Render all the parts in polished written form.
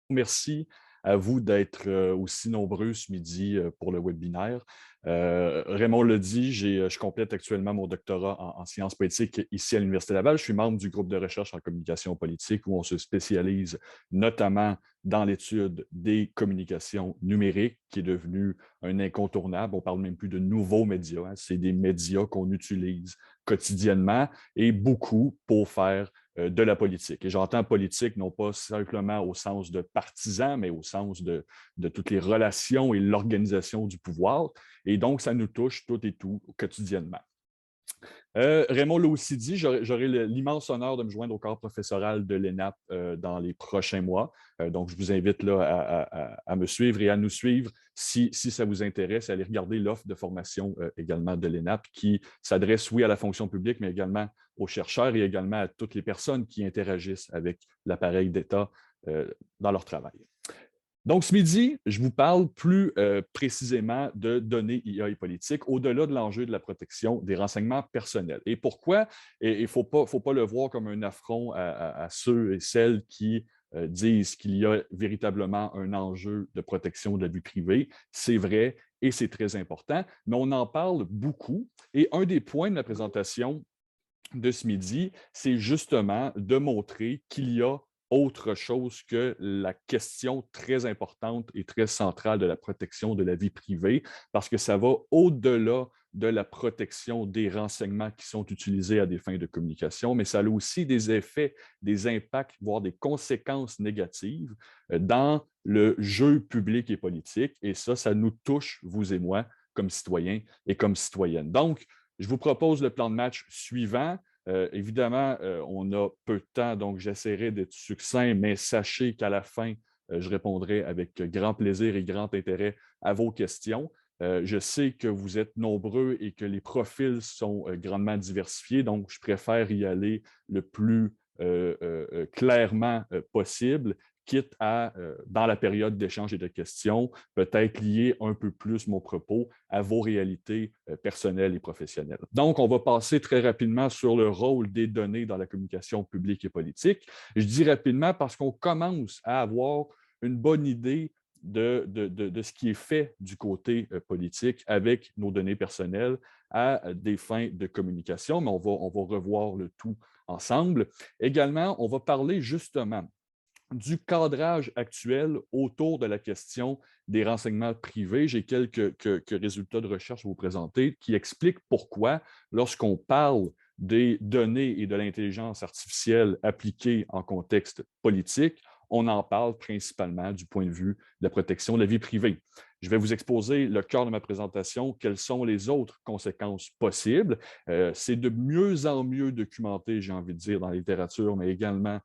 Merci à vous d'être aussi nombreux ce midi pour le webinaire. Raymond l'a dit, je complète actuellement mon doctorat en sciences politiques ici à l'Université Laval. Je suis membre du groupe de recherche en communication politique où on se spécialise notamment dans l'étude des communications numériques, qui est devenu un incontournable. On ne parle même plus de nouveaux médias, hein. C'est des médias qu'on utilise quotidiennement et beaucoup pour faire de la politique. Et j'entends politique non pas simplement au sens de partisan, mais au sens de toutes les relations et l'organisation du pouvoir. Et donc, ça nous touche tout et tout quotidiennement. Raymond l'a aussi dit, j'aurai l'immense honneur de me joindre au corps professoral de l'ENAP dans les prochains mois. Donc, je vous invite là, à me suivre et à nous suivre si ça vous intéresse, à aller regarder l'offre de formation également de l'ENAP qui s'adresse, oui, à la fonction publique, mais également aux chercheurs et également à toutes les personnes qui interagissent avec l'appareil d'État dans leur travail. Donc, ce midi, je vous parle plus précisément de données IA et politique, au-delà de l'enjeu de la protection des renseignements personnels. Et pourquoi? Et il ne faut pas le voir comme un affront à ceux et celles qui disent qu'il y a véritablement un enjeu de protection de la vie privée. C'est vrai et c'est très important, mais on en parle beaucoup. Et un des points de la présentation de ce midi, c'est justement de montrer qu'il y a autre chose que la question très importante et très centrale de la protection de la vie privée, parce que ça va au-delà de la protection des renseignements qui sont utilisés à des fins de communication, mais ça a aussi des effets, des impacts, voire des conséquences négatives dans le jeu public et politique. Et ça nous touche, vous et moi, comme citoyens et comme citoyennes. Donc, je vous propose le plan de match suivant. Évidemment, on a peu de temps, donc j'essaierai d'être succinct, mais sachez qu'à la fin, je répondrai avec grand plaisir et grand intérêt à vos questions. Je sais que vous êtes nombreux et que les profils sont grandement diversifiés, donc je préfère y aller le plus clairement possible, quitte à, dans la période d'échange et de questions, peut-être lier un peu plus mon propos à vos réalités personnelles et professionnelles. Donc, on va passer très rapidement sur le rôle des données dans la communication publique et politique. Je dis rapidement parce qu'on commence à avoir une bonne idée de ce qui est fait du côté politique avec nos données personnelles à des fins de communication, mais on va revoir le tout ensemble. Également, on va parler justement du cadrage actuel autour de la question des renseignements privés. J'ai quelques résultats de recherche à vous présenter qui expliquent pourquoi, lorsqu'on parle des données et de l'intelligence artificielle appliquées en contexte politique, on en parle principalement du point de vue de la protection de la vie privée. Je vais vous exposer le cœur de ma présentation, quelles sont les autres conséquences possibles. C'est de mieux en mieux documenté, j'ai envie de dire, dans la littérature, mais également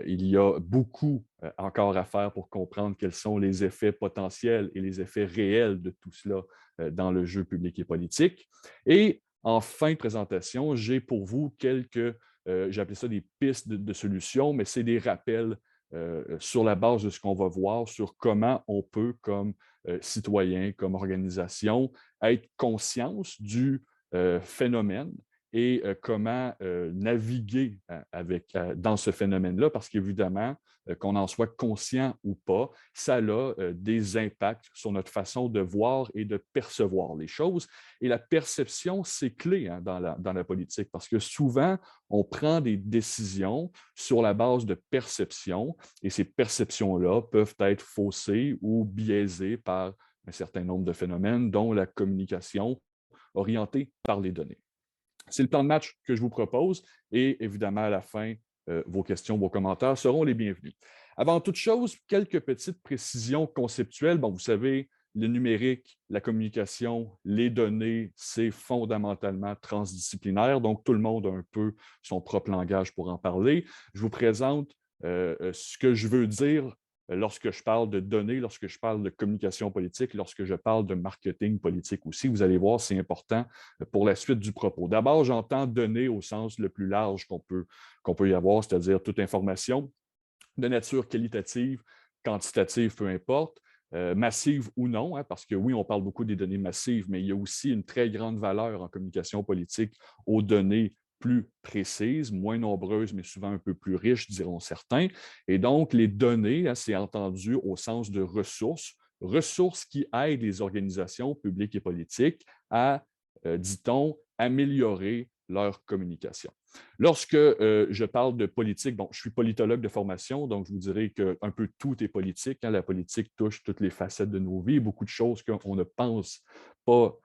il y a beaucoup encore à faire pour comprendre quels sont les effets potentiels et les effets réels de tout cela dans le jeu public et politique. Et en fin de présentation, j'ai pour vous quelques, j'ai appelé ça des pistes de solutions, mais c'est des rappels sur la base de ce qu'on va voir sur comment on peut, comme citoyen, comme organisation, être conscience du phénomène et comment naviguer dans ce phénomène-là, parce qu'évidemment, qu'on en soit conscient ou pas, ça a des impacts sur notre façon de voir et de percevoir les choses. Et la perception, c'est clé hein, dans la politique, parce que souvent, on prend des décisions sur la base de perceptions, et ces perceptions-là peuvent être faussées ou biaisées par un certain nombre de phénomènes, dont la communication orientée par les données. C'est le plan de match que je vous propose et évidemment, à la fin, vos questions, vos commentaires seront les bienvenus. Avant toute chose, quelques petites précisions conceptuelles. Bon, vous savez, le numérique, la communication, les données, c'est fondamentalement transdisciplinaire, donc tout le monde a un peu son propre langage pour en parler. Je vous présente ce que je veux dire lorsque je parle de données, lorsque je parle de communication politique, lorsque je parle de marketing politique aussi. Vous allez voir, c'est important pour la suite du propos. D'abord, j'entends données au sens le plus large qu'on peut y avoir, c'est-à-dire toute information de nature qualitative, quantitative, peu importe, massive ou non, hein, parce que oui, on parle beaucoup des données massives, mais il y a aussi une très grande valeur en communication politique aux données plus précises, moins nombreuses, mais souvent un peu plus riches, diront certains. Et donc, les données, hein, c'est entendu au sens de ressources, ressources qui aident les organisations publiques et politiques à, dit-on, améliorer leur communication. Lorsque je parle de politique, bon, je suis politologue de formation, donc je vous dirais qu'un peu tout est politique, hein. La politique touche toutes les facettes de nos vies. Beaucoup de choses qu'on ne pense pas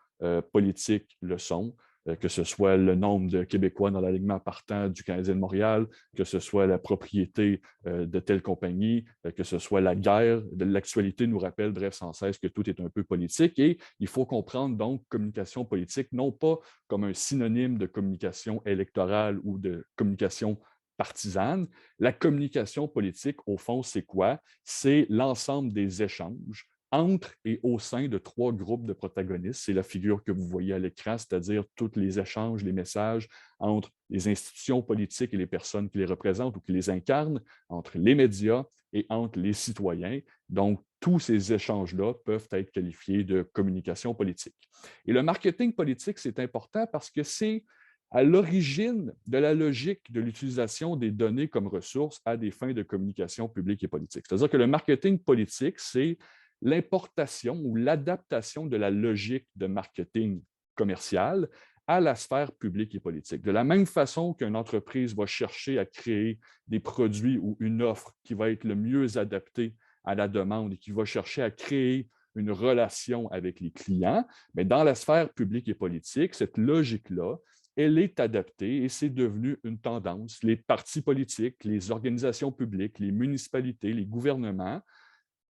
politiques le sont, que ce soit le nombre de Québécois dans l'alignement partant du Canadien de Montréal, que ce soit la propriété de telle compagnie, que ce soit la guerre. L'actualité nous rappelle, bref, sans cesse que tout est un peu politique et il faut comprendre donc communication politique, non pas comme un synonyme de communication électorale ou de communication partisane. La communication politique, au fond, c'est quoi? C'est l'ensemble des échanges entre et au sein de trois groupes de protagonistes. C'est la figure que vous voyez à l'écran, c'est-à-dire tous les échanges, les messages entre les institutions politiques et les personnes qui les représentent ou qui les incarnent, entre les médias et entre les citoyens. Donc, tous ces échanges-là peuvent être qualifiés de communication politique. Et le marketing politique, c'est important parce que c'est à l'origine de la logique de l'utilisation des données comme ressources à des fins de communication publique et politique. C'est-à-dire que le marketing politique, c'est l'importation ou l'adaptation de la logique de marketing commercial à la sphère publique et politique. De la même façon qu'une entreprise va chercher à créer des produits ou une offre qui va être le mieux adaptée à la demande et qui va chercher à créer une relation avec les clients, mais dans la sphère publique et politique, cette logique-là, elle est adaptée et c'est devenu une tendance. Les partis politiques, les organisations publiques, les municipalités, les gouvernements,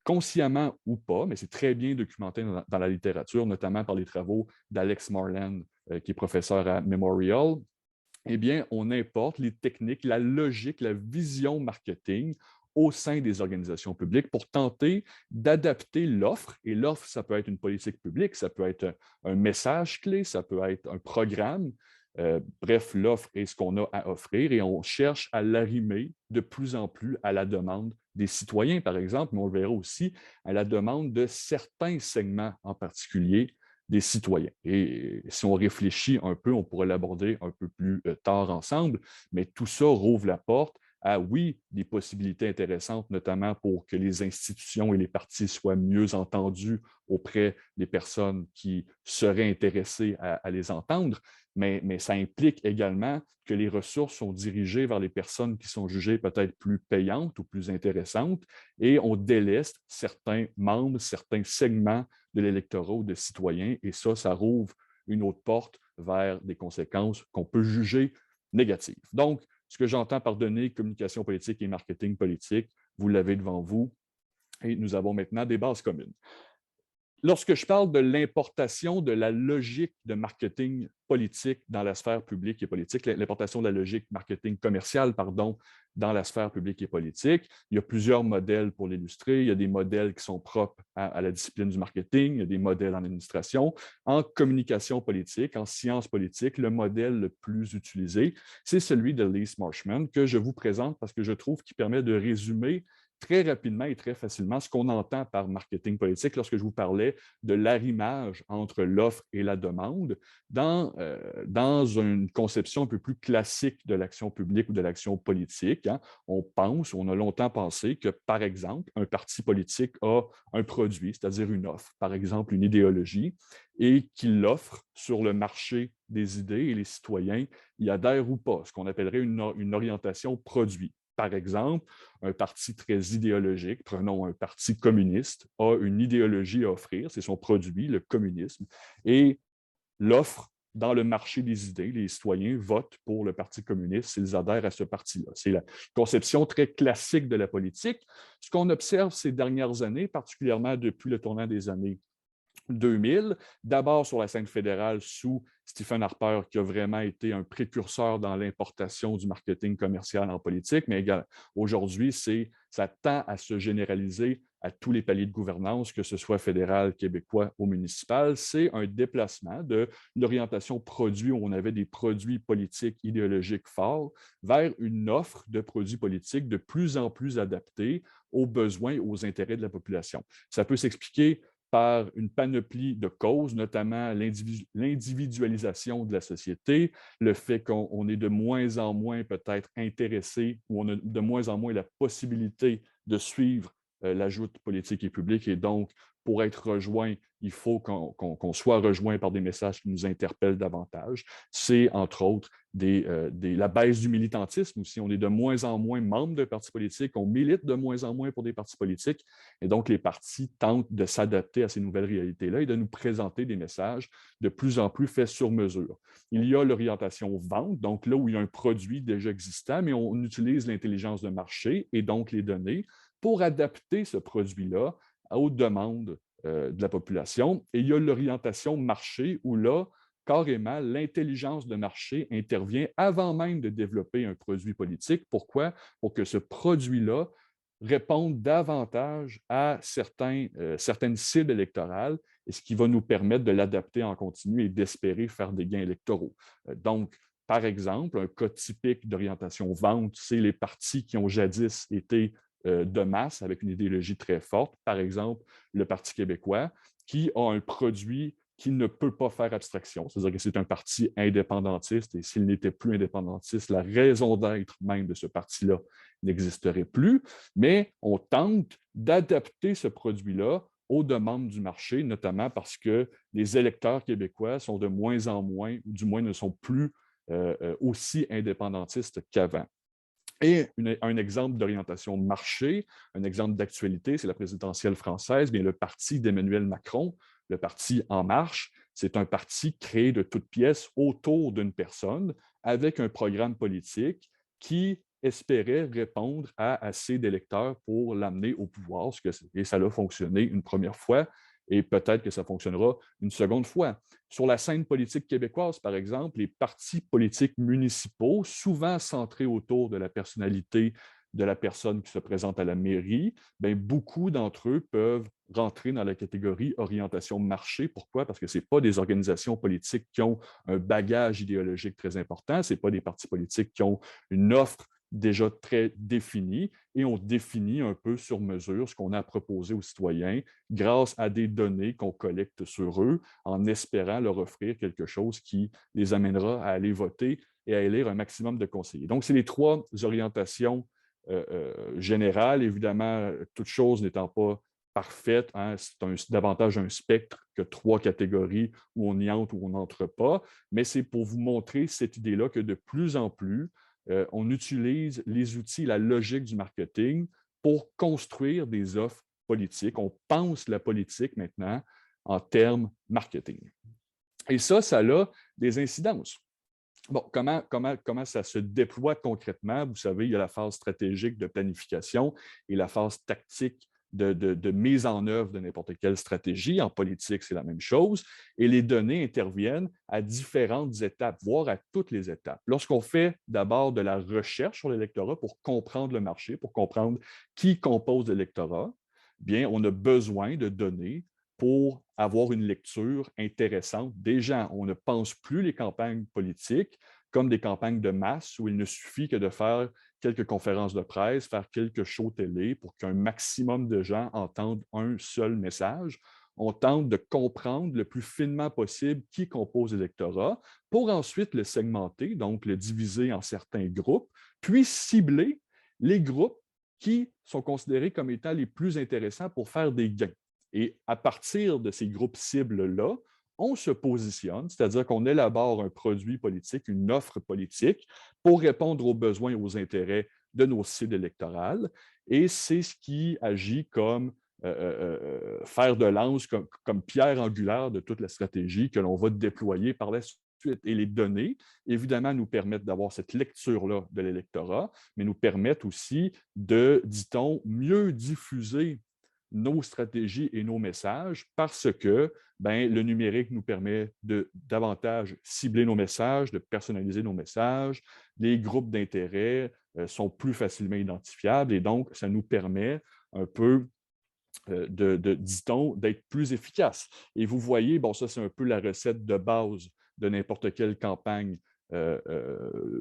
consciemment ou pas, mais c'est très bien documenté dans la littérature, notamment par les travaux d'Alex Marland, qui est professeur à Memorial, eh bien, on importe les techniques, la logique, la vision marketing au sein des organisations publiques pour tenter d'adapter l'offre. Et l'offre, ça peut être une politique publique, ça peut être un message clé, ça peut être un programme. Bref, l'offre est ce qu'on a à offrir et on cherche à l'arrimer de plus en plus à la demande des citoyens, par exemple, mais on le verra aussi à la demande de certains segments en particulier des citoyens. Et si on réfléchit un peu, on pourrait l'aborder un peu plus tard ensemble, mais tout ça rouvre la porte à, oui, des possibilités intéressantes, notamment pour que les institutions et les partis soient mieux entendus auprès des personnes qui seraient intéressées à les entendre, mais ça implique également que les ressources sont dirigées vers les personnes qui sont jugées peut-être plus payantes ou plus intéressantes, et on délaisse certains membres, certains segments de l'électorat ou de citoyens, et ça rouvre une autre porte vers des conséquences qu'on peut juger négatives. Donc, ce que j'entends par donner communication politique et marketing politique, vous l'avez devant vous, et nous avons maintenant des bases communes. Lorsque je parle de l'importation de la logique de marketing politique dans la sphère publique et politique, l'importation de la logique marketing commerciale, pardon, dans la sphère publique et politique, il y a plusieurs modèles pour l'illustrer. Il y a des modèles qui sont propres à la discipline du marketing, il y a des modèles en administration. En communication politique, en sciences politiques, le modèle le plus utilisé, c'est celui de Lise Marshman que je vous présente parce que je trouve qu'il permet de résumer très rapidement et très facilement ce qu'on entend par marketing politique lorsque je vous parlais de l'arrimage entre l'offre et la demande dans une conception un peu plus classique de l'action publique ou de l'action politique. Hein. On a longtemps pensé que, par exemple, un parti politique a un produit, c'est-à-dire une offre, par exemple une idéologie, et qu'il l'offre sur le marché des idées et les citoyens y adhèrent ou pas, ce qu'on appellerait une orientation produit. Par exemple, un parti très idéologique, prenons un parti communiste, a une idéologie à offrir, c'est son produit, le communisme, et l'offre dans le marché des idées. Les citoyens votent pour le Parti communiste s'ils adhèrent à ce parti-là. C'est la conception très classique de la politique. Ce qu'on observe ces dernières années, particulièrement depuis le tournant des années 2000, d'abord sur la scène fédérale sous Stephen Harper, qui a vraiment été un précurseur dans l'importation du marketing commercial en politique, mais aujourd'hui, ça tend à se généraliser à tous les paliers de gouvernance, que ce soit fédéral, québécois ou municipal. C'est un déplacement d'une orientation produit où on avait des produits politiques idéologiques forts vers une offre de produits politiques de plus en plus adaptés aux besoins et aux intérêts de la population. Ça peut s'expliquer par une panoplie de causes, notamment l'individualisation de la société, le fait qu'on est de moins en moins peut-être intéressé ou on a de moins en moins la possibilité de suivre la joute politique et publique. Et donc, pour être rejoint, il faut qu'on soit rejoint par des messages qui nous interpellent davantage. C'est, entre autres, la baisse du militantisme aussi. On est de moins en moins membres de partis politiques, on milite de moins en moins pour des partis politiques. Et donc, les partis tentent de s'adapter à ces nouvelles réalités-là et de nous présenter des messages de plus en plus faits sur mesure. Il y a l'orientation vente, donc là où il y a un produit déjà existant, mais on utilise l'intelligence de marché et donc les données pour adapter ce produit-là aux demandes de la population. Et il y a l'orientation marché où là, carrément, l'intelligence de marché intervient avant même de développer un produit politique. Pourquoi? Pour que ce produit-là réponde davantage à certaines cibles électorales, et ce qui va nous permettre de l'adapter en continu et d'espérer faire des gains électoraux. Donc, par exemple, un cas typique d'orientation vente, c'est les partis qui ont jadis été de masse avec une idéologie très forte. Par exemple, le Parti québécois, qui a un produit qui ne peut pas faire abstraction. C'est-à-dire que c'est un parti indépendantiste et s'il n'était plus indépendantiste, la raison d'être même de ce parti-là n'existerait plus. Mais on tente d'adapter ce produit-là aux demandes du marché, notamment parce que les électeurs québécois sont de moins en moins, ou du moins ne sont plus aussi indépendantistes qu'avant. Et un exemple d'orientation de marché, un exemple d'actualité, c'est la présidentielle française. Bien, le parti d'Emmanuel Macron, le parti En Marche, c'est un parti créé de toutes pièces autour d'une personne avec un programme politique qui espérait répondre à assez d'électeurs pour l'amener au pouvoir. Et ça a fonctionné une première fois et peut-être que ça fonctionnera une seconde fois. Sur la scène politique québécoise, par exemple, les partis politiques municipaux, souvent centrés autour de la personnalité de la personne qui se présente à la mairie, bien, beaucoup d'entre eux peuvent rentrer dans la catégorie orientation marché. Pourquoi? Parce que ce n'est pas des organisations politiques qui ont un bagage idéologique très important, ce n'est pas des partis politiques qui ont une offre déjà très définie et on définit un peu sur mesure ce qu'on a proposé aux citoyens grâce à des données qu'on collecte sur eux en espérant leur offrir quelque chose qui les amènera à aller voter et à élire un maximum de conseillers. Donc, c'est les trois orientations générales. Évidemment, toute chose n'étant pas parfaite, hein, c'est davantage un spectre que trois catégories où on y entre ou on n'entre pas, mais c'est pour vous montrer cette idée-là que de plus en plus, on utilise les outils, la logique du marketing pour construire des offres politiques. On pense la politique maintenant en termes marketing. Et ça a des incidences. Bon, comment ça se déploie concrètement? Vous savez, il y a la phase stratégique de planification et la phase tactique de mise en œuvre de n'importe quelle stratégie. En politique, c'est la même chose. Et les données interviennent à différentes étapes, voire à toutes les étapes. Lorsqu'on fait d'abord de la recherche sur l'électorat pour comprendre le marché, pour comprendre qui compose l'électorat, bien, on a besoin de données pour avoir une lecture intéressante des gens. On ne pense plus les campagnes politiques comme des campagnes de masse où il ne suffit que de faire quelques conférences de presse, faire quelques shows télé pour qu'un maximum de gens entendent un seul message. On tente de comprendre le plus finement possible qui compose l'électorat pour ensuite le segmenter, donc le diviser en certains groupes, puis cibler les groupes qui sont considérés comme étant les plus intéressants pour faire des gains. Et à partir de ces groupes cibles-là, on se positionne, c'est-à-dire qu'on élabore un produit politique, une offre politique pour répondre aux besoins et aux intérêts de nos cibles électorales. Et c'est ce qui agit comme fer de lance, comme pierre angulaire de toute la stratégie que l'on va déployer par la suite. Et les données, évidemment, nous permettent d'avoir cette lecture-là de l'électorat, mais nous permettent aussi de, dit-on, mieux diffuser nos stratégies et nos messages parce que le numérique nous permet de davantage cibler nos messages, de personnaliser nos messages. Les groupes d'intérêt sont plus facilement identifiables et donc, ça nous permet un peu dit-on, d'être plus efficace. Et vous voyez, bon, ça, c'est un peu la recette de base de n'importe quelle campagne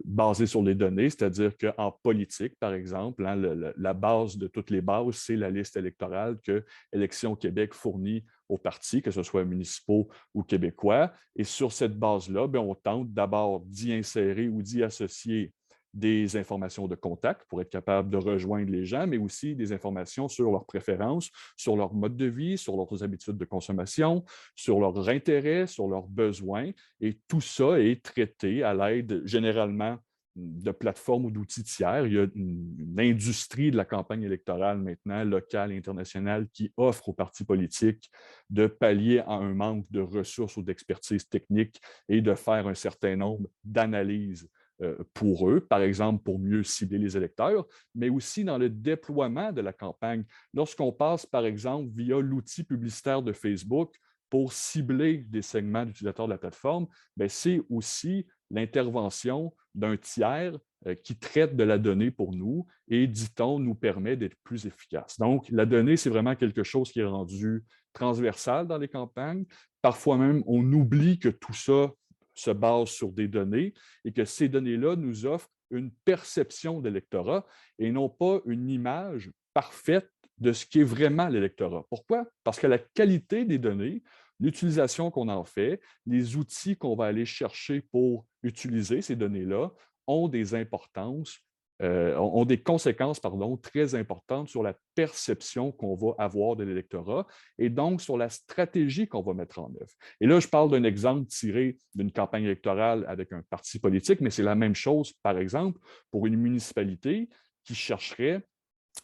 basée sur les données, c'est-à-dire qu'en politique, par exemple, hein, la base de toutes les bases, c'est la liste électorale que Élections Québec fournit aux partis, que ce soit municipaux ou québécois. Et sur cette base-là, on tente d'abord d'y insérer ou d'y associer des informations de contact pour être capable de rejoindre les gens, mais aussi des informations sur leurs préférences, sur leur mode de vie, sur leurs habitudes de consommation, sur leurs intérêts, sur leurs besoins. Et tout ça est traité à l'aide généralement de plateformes ou d'outils tiers. Il y a une industrie de la campagne électorale maintenant, locale et internationale, qui offre aux partis politiques de pallier à un manque de ressources ou d'expertise technique et de faire un certain nombre d'analyses pour eux, par exemple pour mieux cibler les électeurs, mais aussi dans le déploiement de la campagne. Lorsqu'on passe, par exemple, via l'outil publicitaire de Facebook pour cibler des segments d'utilisateurs de la plateforme, c'est aussi l'intervention d'un tiers qui traite de la donnée pour nous et, dit-on, nous permet d'être plus efficaces. Donc, la donnée, c'est vraiment quelque chose qui est rendu transversal dans les campagnes. Parfois même, on oublie que tout ça se base sur des données et que ces données-là nous offrent une perception de l'électorat et non pas une image parfaite de ce qui est vraiment l'électorat. Pourquoi? Parce que la qualité des données, l'utilisation qu'on en fait, les outils qu'on va aller chercher pour utiliser ces données-là ont des importances, ont des conséquences très importantes sur la perception qu'on va avoir de l'électorat et donc sur la stratégie qu'on va mettre en œuvre. Et là, je parle d'un exemple tiré d'une campagne électorale avec un parti politique, mais c'est la même chose, par exemple, pour une municipalité qui chercherait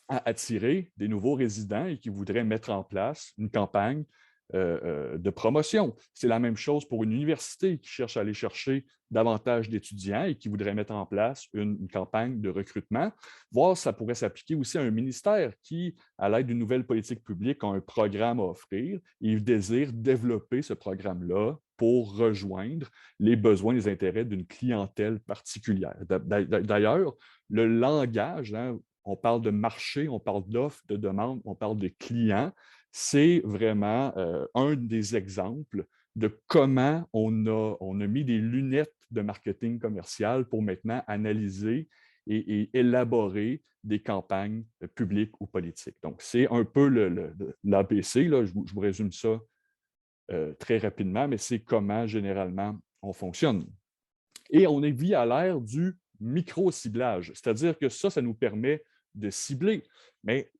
à attirer des nouveaux résidents et qui voudraient mettre en place une campagne de promotion. C'est la même chose pour une université qui cherche à aller chercher davantage d'étudiants et qui voudrait mettre en place une campagne de recrutement. Voire ça pourrait s'appliquer aussi à un ministère qui, à l'aide d'une nouvelle politique publique, a un programme à offrir et désire développer ce programme-là pour rejoindre les besoins et les intérêts d'une clientèle particulière. D'ailleurs, le langage, hein, on parle de marché, on parle d'offres, de demande, on parle de clients. C'est vraiment un des exemples de comment on a mis des lunettes de marketing commercial pour maintenant analyser et élaborer des campagnes publiques ou politiques. Donc, c'est un peu l'ABC, je vous résume ça très rapidement, mais c'est comment généralement on fonctionne. Et on est vit à l'ère du micro-ciblage, c'est-à-dire que ça nous permet de cibler. Mais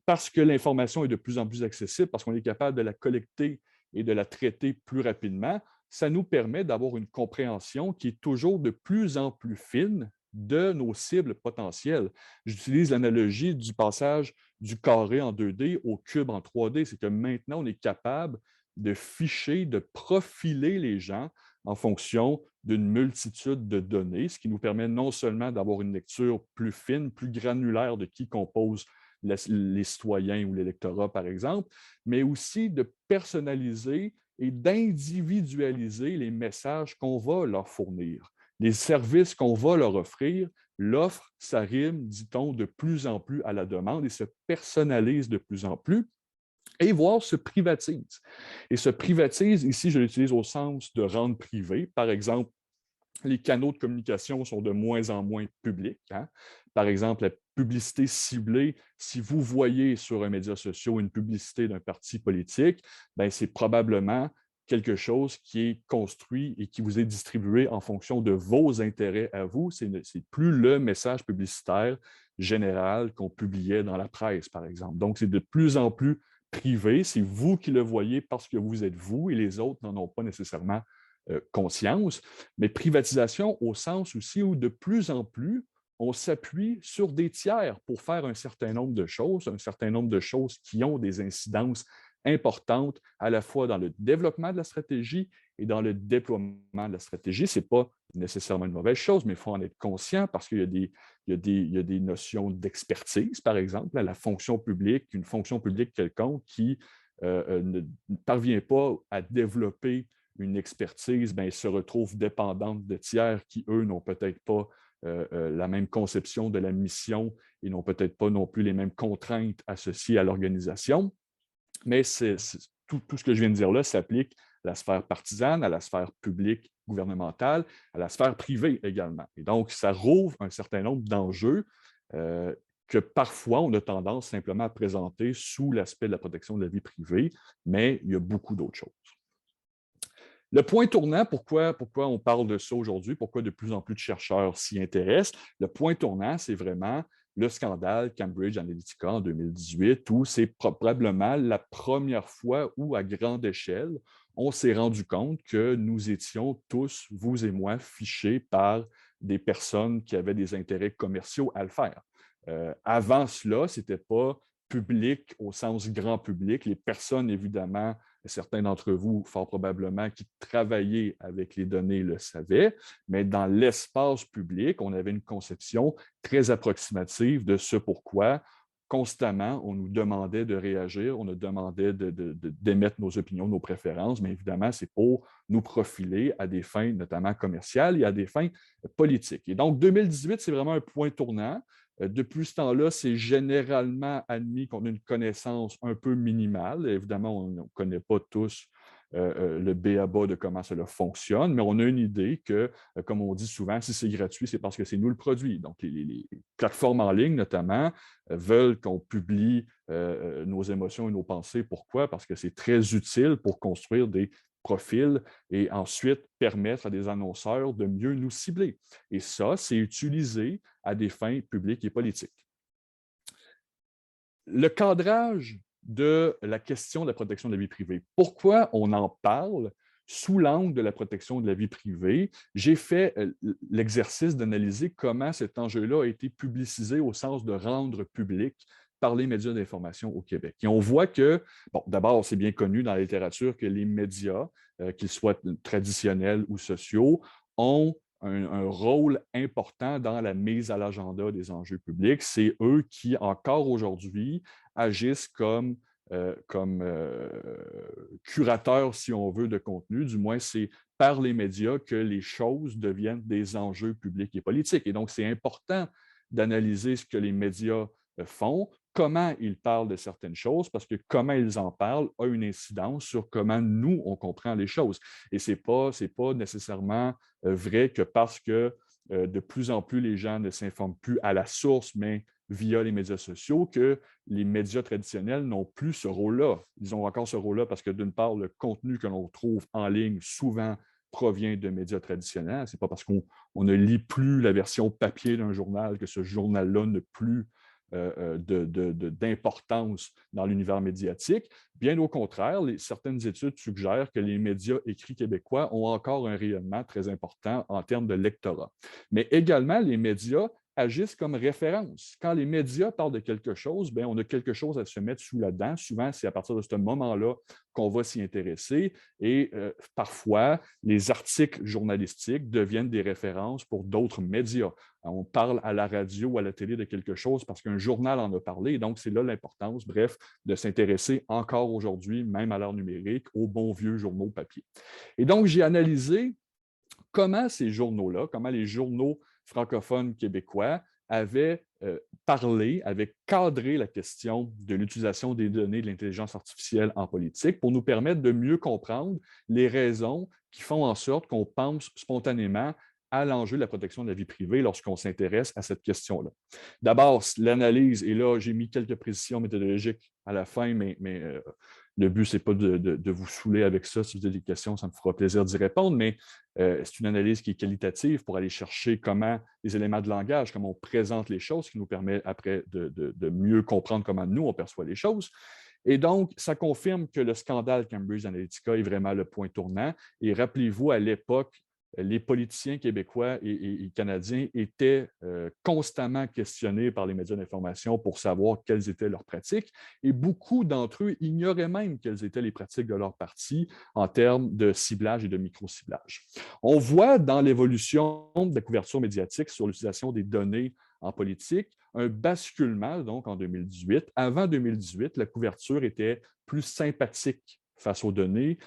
parce que l'information est de plus en plus accessible, parce qu'on est capable de la collecter et de la traiter plus rapidement, ça nous permet d'avoir une compréhension qui est toujours de plus en plus fine de nos cibles potentielles. J'utilise l'analogie du passage du carré en 2D au cube en 3D. C'est que maintenant, on est capable de ficher, de profiler les gens en fonction d'une multitude de données, ce qui nous permet non seulement d'avoir une lecture plus fine, plus granulaire de qui compose les citoyens ou l'électorat, par exemple, mais aussi de personnaliser et d'individualiser les messages qu'on va leur fournir, les services qu'on va leur offrir. L'offre, ça rime, dit-on, de plus en plus à la demande et se personnalise de plus en plus et voire se privatise. Et se privatise, ici, je l'utilise au sens de rendre privé. Par exemple, les canaux de communication sont de moins en moins publics. Hein? Par exemple, la publicité ciblée, si vous voyez sur un média social une publicité d'un parti politique, c'est probablement quelque chose qui est construit et qui vous est distribué en fonction de vos intérêts à vous. C'est plus le message publicitaire général qu'on publiait dans la presse, par exemple. Donc, c'est de plus en plus privé. C'est vous qui le voyez parce que vous êtes vous et les autres n'en ont pas nécessairement conscience, mais privatisation au sens aussi où de plus en plus, on s'appuie sur des tiers pour faire un certain nombre de choses qui ont des incidences importantes à la fois dans le développement de la stratégie et dans le déploiement de la stratégie. Ce n'est pas nécessairement une mauvaise chose, mais il faut en être conscient parce qu'il y a des notions d'expertise, par exemple, à la fonction publique, une fonction publique quelconque qui ne parvient pas à développer une expertise, se retrouve dépendante de tiers qui, eux, n'ont peut-être pas la même conception de la mission et n'ont peut-être pas non plus les mêmes contraintes associées à l'organisation. Mais tout ce que je viens de dire là s'applique à la sphère partisane, à la sphère publique, gouvernementale, à la sphère privée également. Et donc, ça rouvre un certain nombre d'enjeux que parfois on a tendance simplement à présenter sous l'aspect de la protection de la vie privée, mais il y a beaucoup d'autres choses. Le point tournant, pourquoi on parle de ça aujourd'hui, pourquoi de plus en plus de chercheurs s'y intéressent, le point tournant, c'est vraiment le scandale Cambridge Analytica en 2018, où c'est probablement la première fois où, à grande échelle, on s'est rendu compte que nous étions tous, vous et moi, fichés par des personnes qui avaient des intérêts commerciaux à le faire. Avant cela, ce n'était pas public au sens grand public. Les personnes, évidemment, certains d'entre vous, fort probablement, qui travaillaient avec les données le savaient, mais dans l'espace public, on avait une conception très approximative de ce pourquoi constamment, on nous demandait de réagir, on nous demandait d'émettre nos opinions, nos préférences, mais évidemment, c'est pour nous profiler à des fins notamment commerciales et à des fins politiques. Et donc, 2018, c'est vraiment un point tournant. Depuis ce temps-là, c'est généralement admis qu'on a une connaissance un peu minimale. Évidemment, on ne connaît pas tous le b.a.-ba de comment cela fonctionne, mais on a une idée que, comme on dit souvent, si c'est gratuit, c'est parce que c'est nous le produit. Donc, les plateformes en ligne, notamment, veulent qu'on publie nos émotions et nos pensées. Pourquoi? Parce que c'est très utile pour construire des profils et ensuite permettre à des annonceurs de mieux nous cibler. Et ça, c'est utilisé à des fins publiques et politiques. Le cadrage de la question de la protection de la vie privée. Pourquoi on en parle sous l'angle de la protection de la vie privée? J'ai fait l'exercice d'analyser comment cet enjeu-là a été publicisé au sens de rendre public par les médias d'information au Québec. Et on voit que, bon, d'abord, c'est bien connu dans la littérature que les médias, qu'ils soient traditionnels ou sociaux, ont un rôle important dans la mise à l'agenda des enjeux publics. C'est eux qui, encore aujourd'hui, agissent comme curateurs, si on veut, de contenu. Du moins, c'est par les médias que les choses deviennent des enjeux publics et politiques. Et donc, c'est important d'analyser ce que les médias font, comment ils parlent de certaines choses, parce que comment ils en parlent a une incidence sur comment nous, on comprend les choses. Et ce n'est pas nécessairement vrai que parce que de plus en plus les gens ne s'informent plus à la source, mais via les médias sociaux, que les médias traditionnels n'ont plus ce rôle-là. Ils ont encore ce rôle-là parce que, d'une part, le contenu que l'on trouve en ligne souvent provient de médias traditionnels. Ce n'est pas parce qu'on ne lit plus la version papier d'un journal que ce journal-là n'a plus d'importance dans l'univers médiatique. Bien au contraire, certaines études suggèrent que les médias écrits québécois ont encore un rayonnement très important en termes de lectorat. Mais également, les médias agissent comme référence. Quand les médias parlent de quelque chose, bien, on a quelque chose à se mettre sous la dent. Souvent, c'est à partir de ce moment-là qu'on va s'y intéresser. Et parfois, les articles journalistiques deviennent des références pour d'autres médias. On parle à la radio ou à la télé de quelque chose parce qu'un journal en a parlé. Donc, c'est là l'importance, bref, de s'intéresser encore aujourd'hui, même à l'ère numérique, aux bons vieux journaux papier. Et donc, j'ai analysé comment ces journaux-là, comment les journaux francophones québécois avaient parlé, avaient cadré la question de l'utilisation des données de l'intelligence artificielle en politique pour nous permettre de mieux comprendre les raisons qui font en sorte qu'on pense spontanément à l'enjeu de la protection de la vie privée lorsqu'on s'intéresse à cette question-là. D'abord, l'analyse, et là, j'ai mis quelques précisions méthodologiques à la fin, mais le but, ce n'est pas de vous saouler avec ça. Si vous avez des questions, ça me fera plaisir d'y répondre, mais c'est une analyse qui est qualitative pour aller chercher comment les éléments de langage, comment on présente les choses, qui nous permet après de mieux comprendre comment nous, on perçoit les choses. Et donc, ça confirme que le scandale Cambridge Analytica est vraiment le point tournant. Et rappelez-vous, à l'époque, les politiciens québécois et canadiens étaient constamment questionnés par les médias d'information pour savoir quelles étaient leurs pratiques. Et beaucoup d'entre eux ignoraient même quelles étaient les pratiques de leur parti en termes de ciblage et de micro-ciblage. On voit dans l'évolution de la couverture médiatique sur l'utilisation des données en politique un basculement, donc en 2018. Avant 2018, la couverture était plus sympathique face aux données,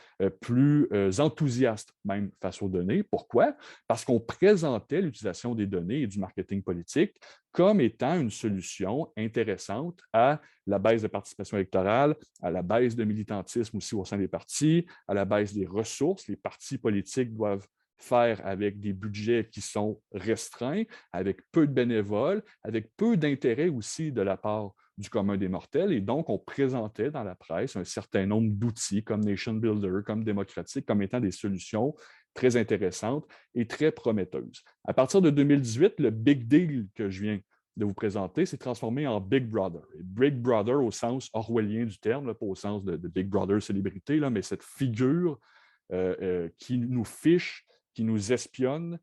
plus enthousiaste même face aux données. Pourquoi? Parce qu'on présentait l'utilisation des données et du marketing politique comme étant une solution intéressante à la baisse de participation électorale, à la baisse de militantisme aussi au sein des partis, à la baisse des ressources. Les partis politiques doivent faire avec des budgets qui sont restreints, avec peu de bénévoles, avec peu d'intérêt aussi de la part du commun des mortels. Et donc, on présentait dans la presse un certain nombre d'outils comme Nation Builder, comme Démocratique, comme étant des solutions très intéressantes et très prometteuses. À partir de 2018, le big deal que je viens de vous présenter s'est transformé en Big Brother. Et Big Brother au sens orwellien du terme, là, pas au sens de Big Brother célébrité, là, mais cette figure qui nous fiche, qui nous espionne,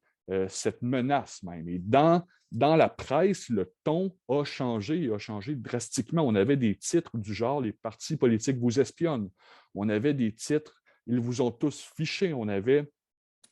cette menace même. Et dans la presse, le ton a changé drastiquement. On avait des titres du genre « Les partis politiques vous espionnent ». On avait des titres « Ils vous ont tous fichés ». On avait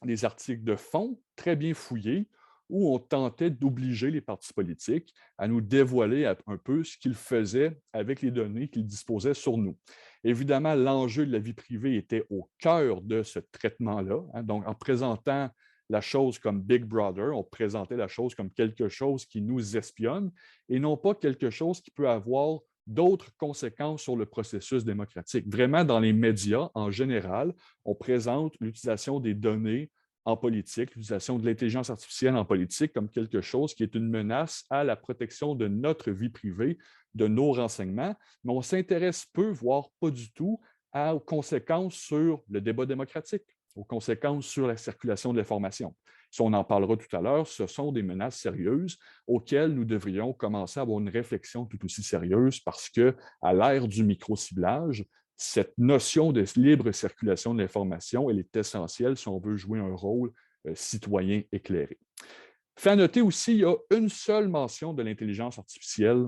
des articles de fond très bien fouillés où on tentait d'obliger les partis politiques à nous dévoiler un peu ce qu'ils faisaient avec les données qu'ils disposaient sur nous. Évidemment, l'enjeu de la vie privée était au cœur de ce traitement-là. Hein. Donc, en présentant la chose comme Big Brother, on présentait la chose comme quelque chose qui nous espionne et non pas quelque chose qui peut avoir d'autres conséquences sur le processus démocratique. Vraiment, dans les médias, en général, on présente l'utilisation des données en politique, l'utilisation de l'intelligence artificielle en politique comme quelque chose qui est une menace à la protection de notre vie privée, de nos renseignements, mais on s'intéresse peu, voire pas du tout, aux conséquences sur le débat démocratique, aux conséquences sur la circulation de l'information. Si on en parlera tout à l'heure, ce sont des menaces sérieuses auxquelles nous devrions commencer à avoir une réflexion tout aussi sérieuse parce que, à l'ère du micro-ciblage, cette notion de libre circulation de l'information, elle est essentielle si on veut jouer un rôle citoyen éclairé. Fait à noter aussi, il y a une seule mention de l'intelligence artificielle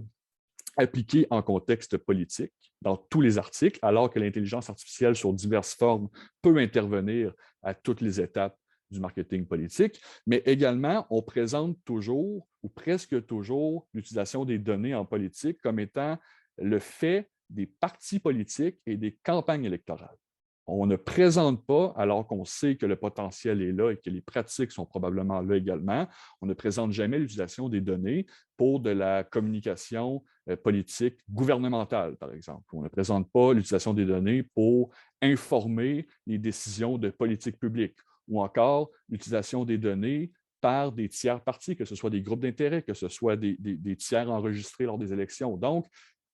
appliquée en contexte politique dans tous les articles, alors que l'intelligence artificielle sur diverses formes peut intervenir à toutes les étapes du marketing politique, mais également, on présente toujours, ou presque toujours, l'utilisation des données en politique comme étant le fait des partis politiques et des campagnes électorales. On ne présente pas, alors qu'on sait que le potentiel est là et que les pratiques sont probablement là également, on ne présente jamais l'utilisation des données pour de la communication politique gouvernementale, par exemple. On ne présente pas l'utilisation des données pour informer les décisions de politique publique ou encore l'utilisation des données par des tiers partis, que ce soit des groupes d'intérêt, que ce soit des tiers enregistrés lors des élections. Donc,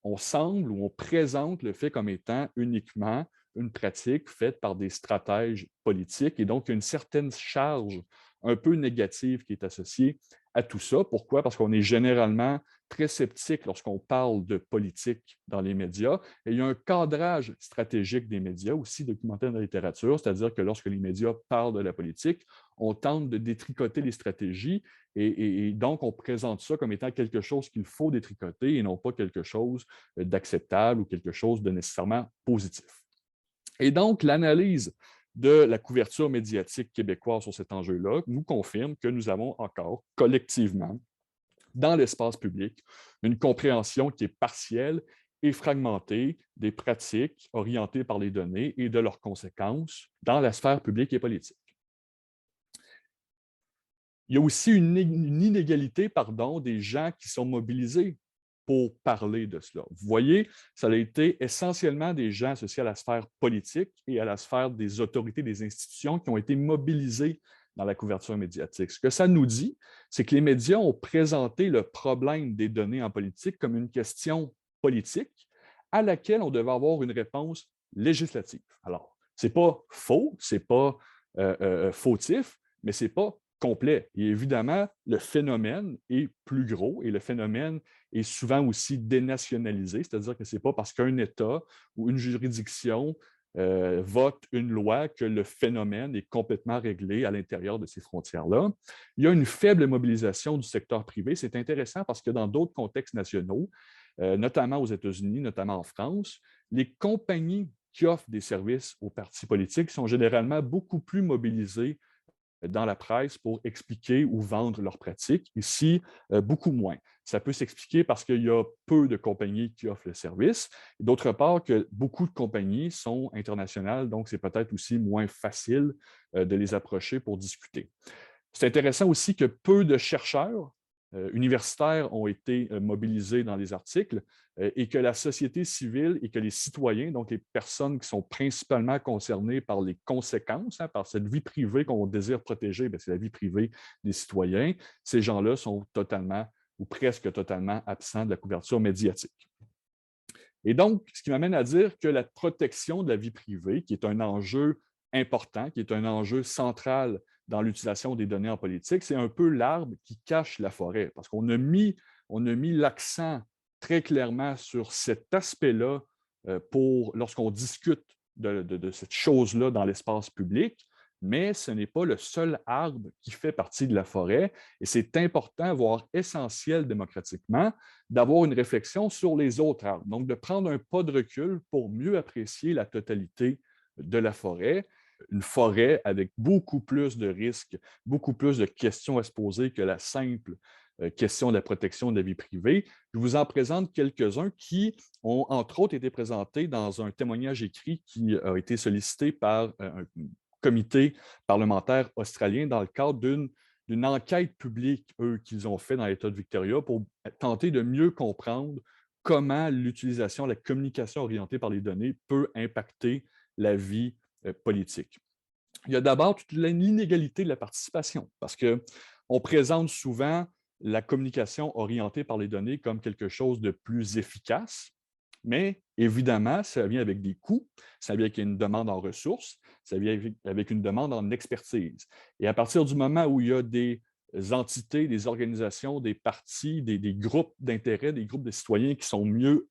on semble ou on présente le fait comme étant uniquement une pratique faite par des stratèges politiques et donc une certaine charge un peu négative qui est associée à tout ça. Pourquoi? Parce qu'on est généralement très sceptique lorsqu'on parle de politique dans les médias. Et il y a un cadrage stratégique des médias, aussi documenté dans la littérature, c'est-à-dire que lorsque les médias parlent de la politique, on tente de détricoter les stratégies et donc on présente ça comme étant quelque chose qu'il faut détricoter et non pas quelque chose d'acceptable ou quelque chose de nécessairement positif. Et donc, l'analyse de la couverture médiatique québécoise sur cet enjeu-là nous confirme que nous avons encore collectivement, dans l'espace public, une compréhension qui est partielle et fragmentée des pratiques orientées par les données et de leurs conséquences dans la sphère publique et politique. Il y a aussi une inégalité des gens qui sont mobilisés pour parler de cela. Vous voyez, ça a été essentiellement des gens associés à la sphère politique et à la sphère des autorités, des institutions qui ont été mobilisés dans la couverture médiatique. Ce que ça nous dit, c'est que les médias ont présenté le problème des données en politique comme une question politique à laquelle on devait avoir une réponse législative. Alors, ce n'est pas faux, ce n'est pas fautif, mais ce n'est pas complet. Et évidemment, le phénomène est plus gros et le phénomène est souvent aussi dénationalisé, c'est-à-dire que ce n'est pas parce qu'un État ou une juridiction vote une loi que le phénomène est complètement réglé à l'intérieur de ces frontières-là. Il y a une faible mobilisation du secteur privé. C'est intéressant parce que dans d'autres contextes nationaux, notamment aux États-Unis, notamment en France, les compagnies qui offrent des services aux partis politiques sont généralement beaucoup plus mobilisées dans la presse pour expliquer ou vendre leurs pratiques. Ici, beaucoup moins. Ça peut s'expliquer parce qu'il y a peu de compagnies qui offrent le service. D'autre part, que beaucoup de compagnies sont internationales, donc c'est peut-être aussi moins facile de les approcher pour discuter. C'est intéressant aussi que peu de chercheurs universitaires ont été mobilisés dans les articles et que la société civile et que les citoyens, donc les personnes qui sont principalement concernées par les conséquences, par cette vie privée qu'on désire protéger, c'est la vie privée des citoyens, ces gens-là sont totalement ou presque totalement absents de la couverture médiatique. Et donc, ce qui m'amène à dire que la protection de la vie privée, qui est un enjeu important, qui est un enjeu central dans l'utilisation des données en politique, c'est un peu l'arbre qui cache la forêt, parce qu'on a mis l'accent très clairement sur cet aspect-là lorsqu'on discute de cette chose-là dans l'espace public, mais ce n'est pas le seul arbre qui fait partie de la forêt, et c'est important, voire essentiel démocratiquement, d'avoir une réflexion sur les autres arbres. Donc, de prendre un pas de recul pour mieux apprécier la totalité de la forêt, une forêt avec beaucoup plus de risques, beaucoup plus de questions à se poser que la simple question de la protection de la vie privée. Je vous en présente quelques-uns qui ont, entre autres, été présentés dans un témoignage écrit qui a été sollicité par un comité parlementaire australien dans le cadre d'une enquête publique, qu'ils ont fait dans l'État de Victoria pour tenter de mieux comprendre comment l'utilisation, la communication orientée par les données peut impacter la vie politique. Il y a d'abord toute l'inégalité de la participation, parce qu'on présente souvent la communication orientée par les données comme quelque chose de plus efficace, mais évidemment, ça vient avec des coûts, ça vient avec une demande en ressources, ça vient avec une demande en expertise. Et à partir du moment où il y a des entités, des organisations, des partis, des groupes d'intérêt, des groupes de citoyens qui sont mieux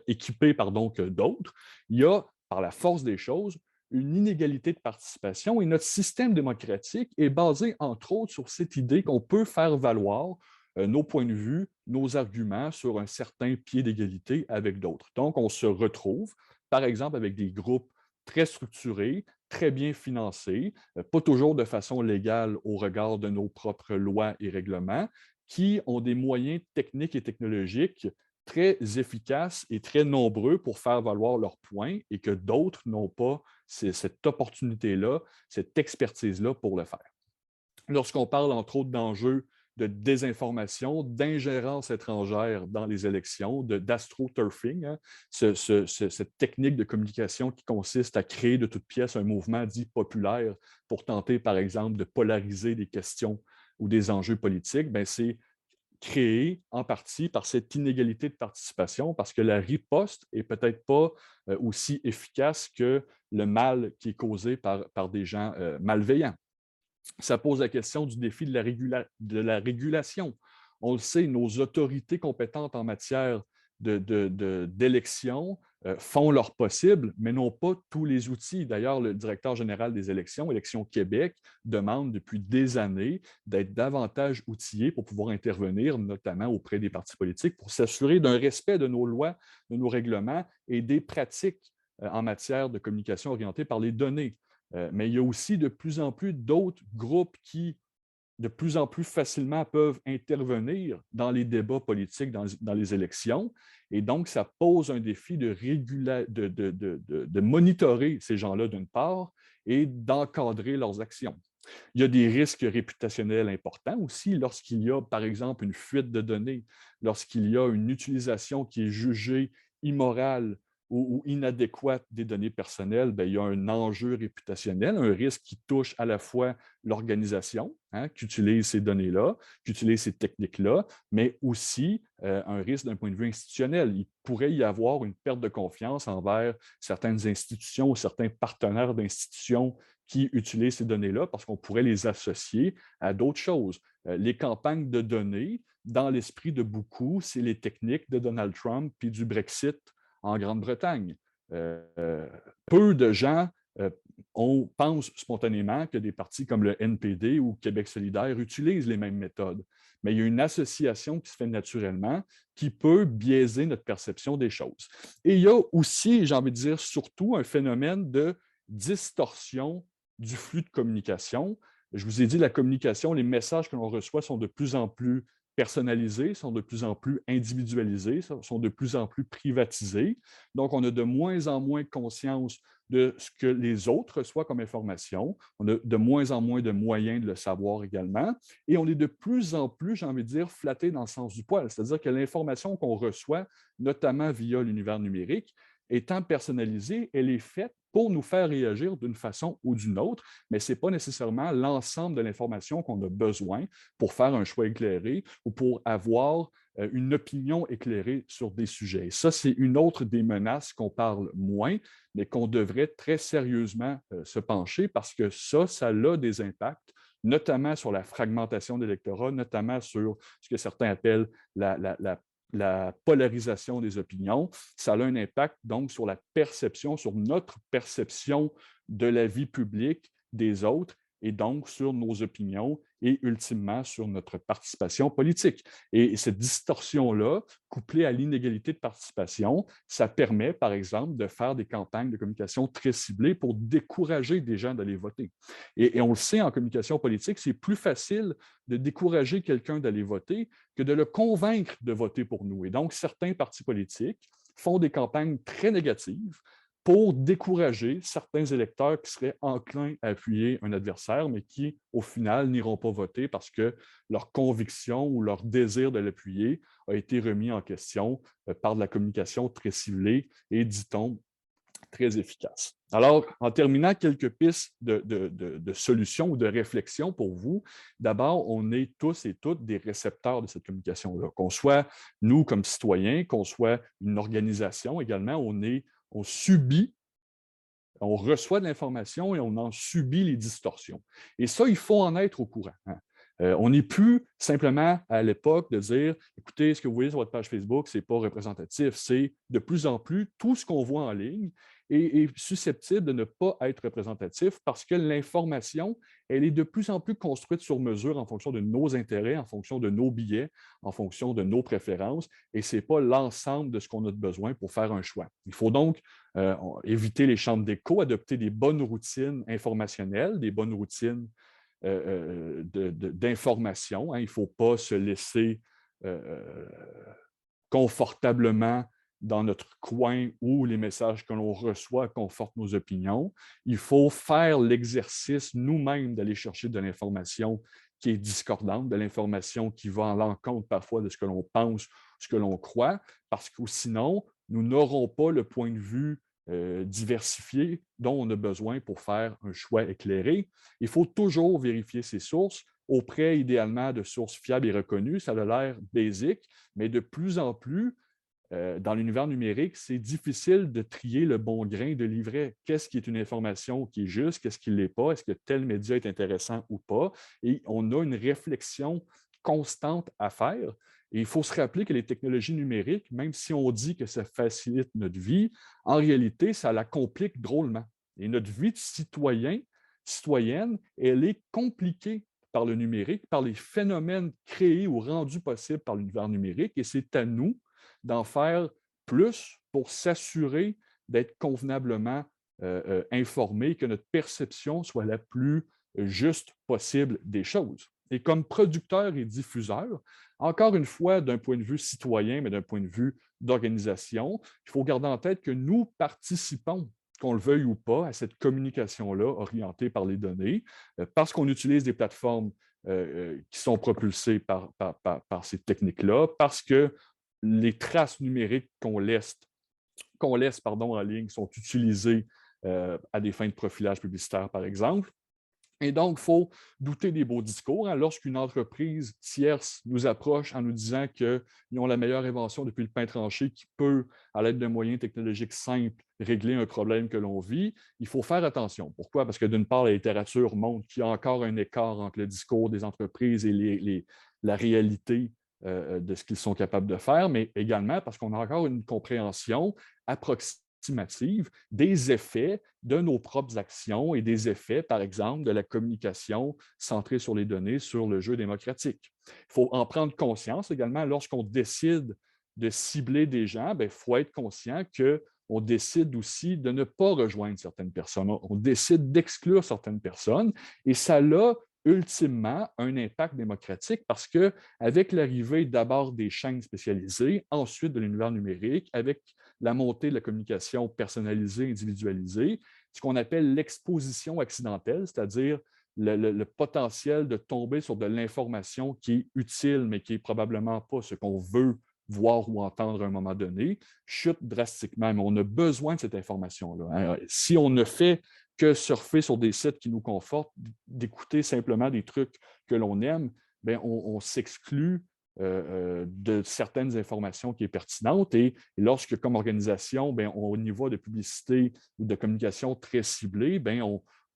équipés que d'autres, il y a, par la force des choses, une inégalité de participation et notre système démocratique est basé, entre autres, sur cette idée qu'on peut faire valoir nos points de vue, nos arguments sur un certain pied d'égalité avec d'autres. Donc, on se retrouve, par exemple, avec des groupes très structurés, très bien financés, pas toujours de façon légale au regard de nos propres lois et règlements, qui ont des moyens techniques et technologiques très efficaces et très nombreux pour faire valoir leurs points et que d'autres n'ont pas cette opportunité-là, cette expertise-là pour le faire. Lorsqu'on parle, entre autres, d'enjeux de désinformation, d'ingérence étrangère dans les élections, d'astroturfing, cette technique de communication qui consiste à créer de toutes pièces un mouvement dit populaire pour tenter, par exemple, de polariser des questions ou des enjeux politiques, c'est créé en partie par cette inégalité de participation, parce que la riposte n'est peut-être pas aussi efficace que le mal qui est causé par des gens malveillants. Ça pose la question du défi de la régulation. On le sait, nos autorités compétentes en matière d'élections font leur possible, mais n'ont pas tous les outils. D'ailleurs, le directeur général des élections, Élections Québec, demande depuis des années d'être davantage outillé pour pouvoir intervenir, notamment auprès des partis politiques, pour s'assurer d'un respect de nos lois, de nos règlements et des pratiques en matière de communication orientée par les données. Mais il y a aussi de plus en plus d'autres groupes qui, de plus en plus facilement, peuvent intervenir dans les débats politiques, dans les élections. Et donc, ça pose un défi de monitorer ces gens-là, d'une part, et d'encadrer leurs actions. Il y a des risques réputationnels importants aussi lorsqu'il y a, par exemple, une fuite de données, lorsqu'il y a une utilisation qui est jugée immorale ou inadéquate des données personnelles, il y a un enjeu réputationnel, un risque qui touche à la fois l'organisation qui utilise ces données-là, qui utilise ces techniques-là, mais aussi un risque d'un point de vue institutionnel. Il pourrait y avoir une perte de confiance envers certaines institutions ou certains partenaires d'institutions qui utilisent ces données-là parce qu'on pourrait les associer à d'autres choses. Les campagnes de données, dans l'esprit de beaucoup, c'est les techniques de Donald Trump puis du Brexit en Grande-Bretagne. Peu de gens pensent spontanément que des partis comme le NPD ou Québec solidaire utilisent les mêmes méthodes. Mais il y a une association qui se fait naturellement qui peut biaiser notre perception des choses. Et il y a aussi, j'ai envie de dire, surtout un phénomène de distorsion du flux de communication. Je vous ai dit, la communication, les messages que l'on reçoit sont de plus en plus personnalisées, sont de plus en plus individualisées, sont de plus en plus privatisées. Donc, on a de moins en moins conscience de ce que les autres reçoivent comme information. On a de moins en moins de moyens de le savoir également. Et on est de plus en plus, j'ai envie de dire, flatté dans le sens du poil. C'est-à-dire que l'information qu'on reçoit, notamment via l'univers numérique, étant personnalisée, elle est faite pour nous faire réagir d'une façon ou d'une autre, mais ce n'est pas nécessairement l'ensemble de l'information qu'on a besoin pour faire un choix éclairé ou pour avoir une opinion éclairée sur des sujets. Et ça, c'est une autre des menaces qu'on parle moins, mais qu'on devrait très sérieusement se pencher parce que ça a des impacts, notamment sur la fragmentation de l'électorat, notamment sur ce que certains appellent la polarisation des opinions. Ça a un impact donc sur la perception, sur notre perception de la vie publique des autres et donc sur nos opinions et ultimement sur notre participation politique. Et cette distorsion-là, couplée à l'inégalité de participation, ça permet, par exemple, de faire des campagnes de communication très ciblées pour décourager des gens d'aller voter. Et on le sait, en communication politique, c'est plus facile de décourager quelqu'un d'aller voter que de le convaincre de voter pour nous. Et donc, certains partis politiques font des campagnes très négatives pour décourager certains électeurs qui seraient enclins à appuyer un adversaire, mais qui, au final, n'iront pas voter parce que leur conviction ou leur désir de l'appuyer a été remis en question par de la communication très ciblée et, dit-on, très efficace. Alors, en terminant, quelques pistes de solutions ou de réflexion pour vous. D'abord, on est tous et toutes des récepteurs de cette communication-là. Qu'on soit nous comme citoyens, qu'on soit une organisation également, on subit, on reçoit de l'information et on en subit les distorsions. Et ça, il faut en être au courant. Hein. On n'est plus simplement à l'époque de dire, écoutez, ce que vous voyez sur votre page Facebook, ce n'est pas représentatif. C'est de plus en plus tout ce qu'on voit en ligne est susceptible de ne pas être représentatif parce que l'information, elle est de plus en plus construite sur mesure en fonction de nos intérêts, en fonction de nos billets, en fonction de nos préférences, et ce n'est pas l'ensemble de ce qu'on a besoin pour faire un choix. Il faut donc éviter les chambres d'écho, adopter des bonnes routines informationnelles, des bonnes routines d'information. Hein. Il ne faut pas se laisser confortablement dans notre coin où les messages que l'on reçoit confortent nos opinions. Il faut faire l'exercice nous-mêmes d'aller chercher de l'information qui est discordante, de l'information qui va à l'encontre parfois de ce que l'on pense, ce que l'on croit, parce que sinon, nous n'aurons pas le point de vue diversifié dont on a besoin pour faire un choix éclairé. Il faut toujours vérifier ses sources auprès, idéalement, de sources fiables et reconnues. Ça a l'air basique, mais de plus en plus, dans l'univers numérique, c'est difficile de trier le bon grain de livret. Qu'est-ce qui est une information qui est juste, qu'est-ce qui ne l'est pas, est-ce que tel média est intéressant ou pas? Et on a une réflexion constante à faire. Et il faut se rappeler que les technologies numériques, même si on dit que ça facilite notre vie, en réalité, ça la complique drôlement. Et notre vie de citoyenne, elle est compliquée par le numérique, par les phénomènes créés ou rendus possibles par l'univers numérique. Et c'est à nous d'en faire plus pour s'assurer d'être convenablement informés, que notre perception soit la plus juste possible des choses. Et comme producteur et diffuseur, encore une fois, d'un point de vue citoyen, mais d'un point de vue d'organisation, il faut garder en tête que nous participons, qu'on le veuille ou pas, à cette communication-là orientée par les données, parce qu'on utilise des plateformes qui sont propulsées par ces techniques-là, parce que les traces numériques qu'on laisse en ligne sont utilisées à des fins de profilage publicitaire, par exemple. Et donc, il faut douter des beaux discours. Hein. Lorsqu'une entreprise tierce nous approche en nous disant qu'ils ont la meilleure invention depuis le pain tranché qui peut, à l'aide d'un moyen technologique simple, régler un problème que l'on vit, il faut faire attention. Pourquoi? Parce que d'une part, la littérature montre qu'il y a encore un écart entre le discours des entreprises et la réalité de ce qu'ils sont capables de faire, mais également parce qu'on a encore une compréhension approximative des effets de nos propres actions et des effets, par exemple, de la communication centrée sur les données, sur le jeu démocratique. Il faut en prendre conscience également lorsqu'on décide de cibler des gens, il faut être conscient qu'on décide aussi de ne pas rejoindre certaines personnes. On décide d'exclure certaines personnes et ça a ultimement un impact démocratique parce qu'avec l'arrivée d'abord des chaînes spécialisées, ensuite de l'univers numérique, avec la montée de la communication personnalisée, individualisée, ce qu'on appelle l'exposition accidentelle, c'est-à-dire le potentiel de tomber sur de l'information qui est utile, mais qui n'est probablement pas ce qu'on veut voir ou entendre à un moment donné, chute drastiquement. Mais on a besoin de cette information-là. Hein. Si on ne fait que surfer sur des sites qui nous confortent, d'écouter simplement des trucs que l'on aime, bien, on s'exclut de certaines informations qui sont pertinentes. Et lorsque, comme organisation, bien, on y va de publicité ou de communication très ciblée, bien,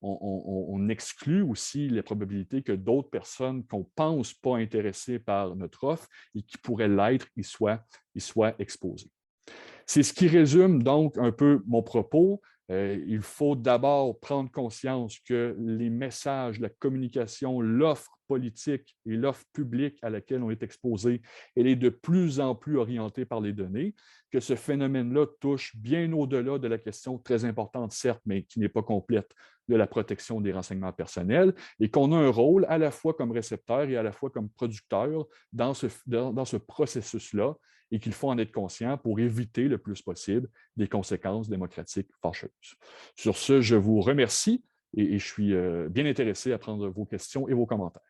on exclut aussi les probabilités que d'autres personnes qu'on ne pense pas intéressées par notre offre et qui pourraient l'être, y soient exposées. C'est ce qui résume donc un peu mon propos. Il faut d'abord prendre conscience que les messages, la communication, l'offre politique et l'offre publique à laquelle on est exposé, elle est de plus en plus orientée par les données, que ce phénomène-là touche bien au-delà de la question très importante, certes, mais qui n'est pas complète, de la protection des renseignements personnels, et qu'on a un rôle à la fois comme récepteur et à la fois comme producteur dans ce processus-là, et qu'il faut en être conscient pour éviter le plus possible des conséquences démocratiques fâcheuses. Sur ce, je vous remercie et je suis bien intéressé à prendre vos questions et vos commentaires.